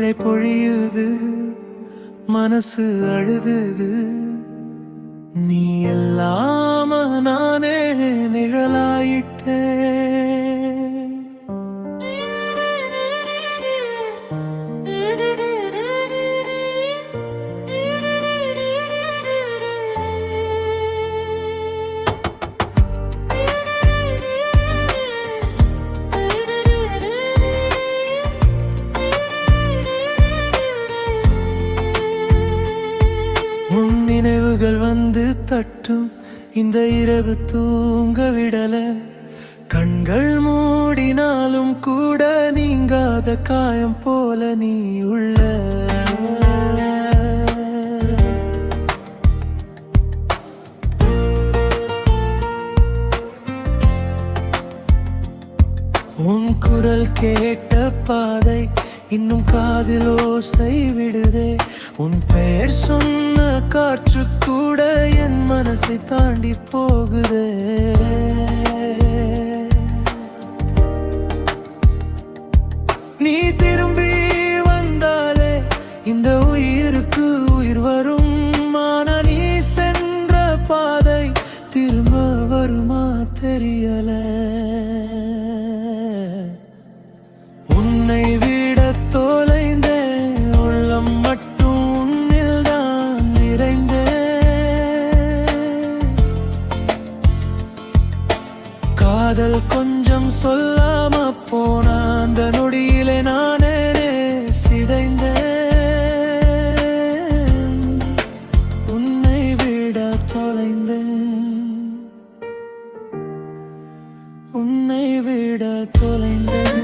மழை பொழியுது, மனசு அழுதுது. நீ எல்லாம நானே நிழலாயிட்டேன். உன் நினைவுகள் வந்து தட்டும், இந்த இரவு தூங்க விடல. கண்கள் மூடினாலும் கூட நீங்காத காயம் போல நீ உள்ள. உன் குரல் கேட்ட பாதை இன்னும் காதில் ஓசை விடுதே. உன் பெயர் சொன்ன காற்று கூட என் மனசை தாண்டி போகுதே. நீ திரும்பி வந்தாலே இந்த உயிருக்கு உயிர் வரும். ஆனா நீ சென்ற பாதை திரும்ப வருமா தெரியல. உன்னை விட தொலைந்தே, உள்ளம் மட்டும் உன்னில் தான் நிறைந்தே. காதல் கொஞ்சம் சொல்லாம போன அந்த நொடியிலே நானே சிதைந்தேன். உன்னை விட தொலைந்தேன், உன்னை விட தொலைந்தேன்.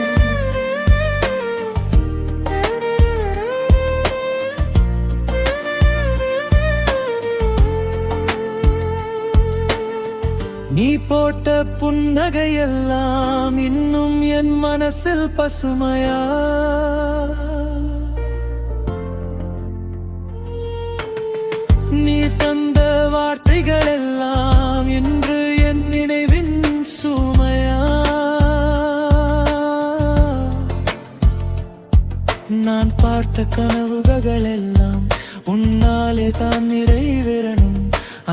நீ போட்ட புன்னகையெல்லாம் இன்னும் என் மனசில் பசுமையா. நீ தந்த வார்த்தைகள் எல்லாம் இன்று என் நினைவின் சுமையா. நான் பார்த்த கனவுகள் எல்லாம் உன்னாலே தான் நிறைவேறணும்.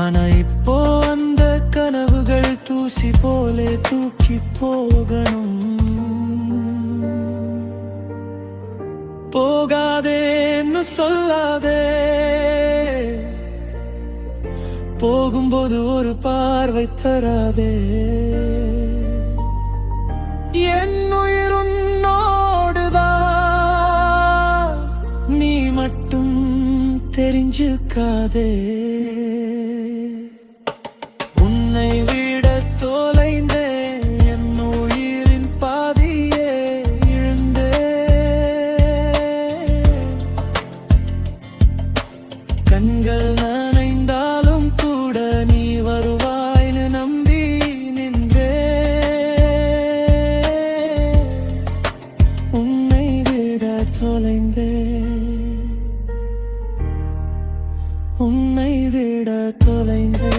ஆனா இப்போ அந்த கனவுகள் தூசி போலே தூக்கி போகணும். போகாதேன்னு சொல்லாதே, போகும்போது ஒரு பார்வை தராதே. என் உயிர் உன்னோடுதான், நீ மட்டும் தெரிஞ்சுக்காதே. உன்னை விட தொலைந்தே, என் உயிரின் பாதியே இழந்தே. கண்கள் நனைந்தாலும் கூட நீ வருவாய்னு நம்பி நின்றே. உன்னை விட தொலைந்தே, உன்னை விட தொலைந்தே.